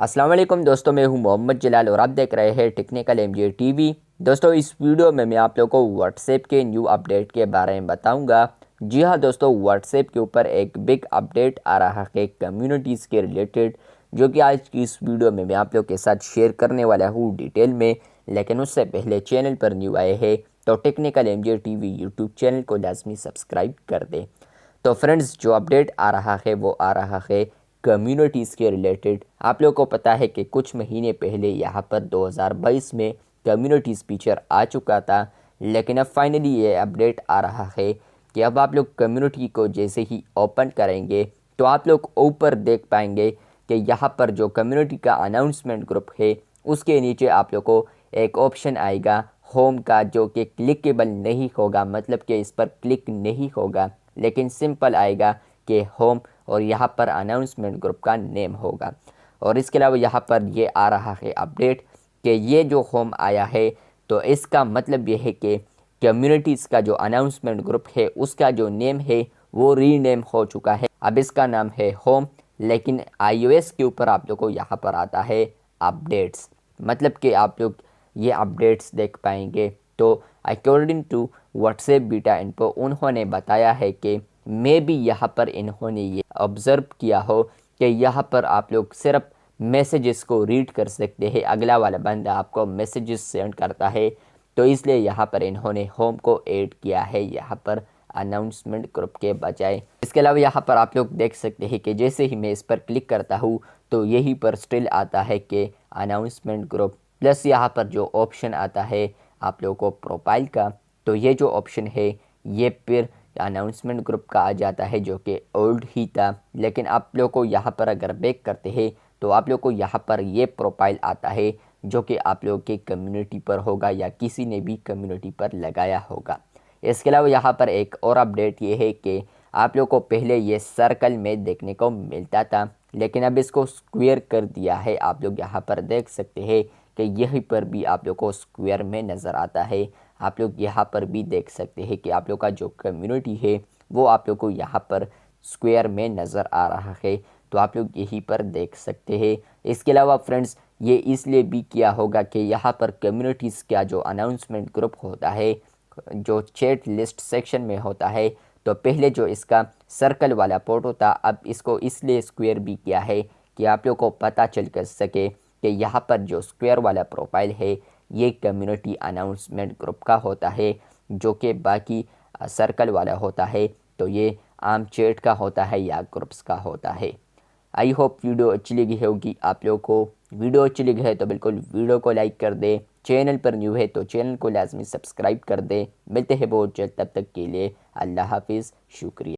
अस्सलाम वालेकुम दोस्तों, मैं हूं मोहम्मद जलाल और आप देख रहे हैं टेक्निकल एमजे टीवी। दोस्तों, इस वीडियो में मैं आप लोगों को व्हाट्सएप के न्यू अपडेट के बारे में बताऊंगा। जी हां दोस्तों, व्हाट्सएप के ऊपर एक बिग अपडेट आ रहा है कम्युनिटीज़ के रिलेटेड, जो कि आज की इस वीडियो में मैं आप लोग के साथ शेयर करने वाला हूँ डिटेल में। लेकिन उससे पहले चैनल पर न्यू आए हैं तो technical MJ TV YouTube channel को लाजमी सब्सक्राइब कर दें। तो फ्रेंड्स, जो अपडेट आ रहा है वो आ रहा है कम्युनिटीज़ के रिलेटेड। आप लोगों को पता है कि कुछ महीने पहले यहाँ पर 2022 में कम्युनिटीज़ फीचर आ चुका था, लेकिन अब फाइनली ये अपडेट आ रहा है कि अब आप लोग कम्युनिटी को जैसे ही ओपन करेंगे तो आप लोग ऊपर देख पाएंगे कि यहाँ पर जो कम्युनिटी का अनाउंसमेंट ग्रुप है उसके नीचे आप लोग को एक ऑप्शन आएगा होम का, जो कि क्लिकेबल नहीं होगा, मतलब कि इस पर क्लिक नहीं होगा, लेकिन सिंपल आएगा कि होम और यहाँ पर अनाउंसमेंट ग्रुप का नेम होगा। और इसके अलावा यहाँ पर ये आ रहा है अपडेट कि ये जो होम आया है तो इसका मतलब ये है कि कम्युनिटीज़ का जो अनाउंसमेंट ग्रुप है उसका जो नेम है वो रीनेम हो चुका है। अब इसका नाम है होम, लेकिन iOS के ऊपर आप लोग को यहाँ पर आता है अपडेट्स, मतलब कि आप लोग ये अपडेट्स देख पाएंगे। तो according to WhatsApp beta info उन्होंने बताया है कि मे भी यहाँ पर इन्होंने ये ऑब्ज़र्व किया हो कि यहाँ पर आप लोग सिर्फ मैसेजेस को रीड कर सकते हैं, अगला वाला बंदा आपको मैसेजेस सेंड करता है, तो इसलिए यहाँ पर इन्होंने होम को ऐड किया है यहाँ पर अनाउंसमेंट ग्रुप के बजाय। इसके अलावा यहाँ पर आप लोग देख सकते हैं कि जैसे ही मैं इस पर क्लिक करता हूँ तो यहीं पर स्टिल आता है कि अनाउंसमेंट ग्रुप, प्लस यहाँ पर जो ऑप्शन आता है आप लोगों को प्रोफाइल का, तो ये जो ऑप्शन है ये फिर अनाउंसमेंट ग्रुप का आ जाता है, जो कि ओल्ड ही था। लेकिन आप लोग को यहाँ पर अगर बैक करते हैं तो आप लोग को यहाँ पर ये प्रोफाइल आता है जो कि आप लोग के कम्युनिटी पर होगा या किसी ने भी कम्युनिटी पर लगाया होगा। इसके अलावा यहाँ पर एक और अपडेट ये है कि आप लोग को पहले ये सर्कल में देखने को मिलता था, लेकिन अब इसको स्क्वायर कर दिया है। आप लोग यहाँ पर देख सकते हैं कि यहीं पर भी आप लोग को स्क्वायर में नज़र आता है। आप लोग यहाँ पर भी देख सकते हैं कि आप लोग का जो कम्युनिटी है वो आप लोग को यहाँ पर स्क्वायर में नज़र आ रहा है, तो आप लोग यहीं पर देख सकते हैं। इसके अलावा फ्रेंड्स, ये इसलिए भी किया होगा कि यहाँ पर कम्युनिटीज़ का जो अनाउंसमेंट ग्रुप होता है, जो चैट लिस्ट सेक्शन में होता है, तो पहले जो इसका सर्कल वाला फोटो था, अब इसको इसलिए स्क्वायर भी किया है कि आप लोग को पता चल कर सके कि यहाँ पर जो स्क्वायर वाला प्रोफाइल है ये कम्युनिटी अनाउंसमेंट ग्रुप का होता है, जो कि बाकी सर्कल वाला होता है तो ये आम चैट का होता है या ग्रुप्स का होता है। आई होप वीडियो अच्छी लगी होगी आप लोगों को। वीडियो अच्छी लगी है तो बिल्कुल वीडियो को लाइक कर दे, चैनल पर न्यू है तो चैनल को लाजमी सब्सक्राइब कर दे। मिलते हैं बहुत जल्द, तब तक के लिए अल्लाह हाफिज़, शुक्रिया।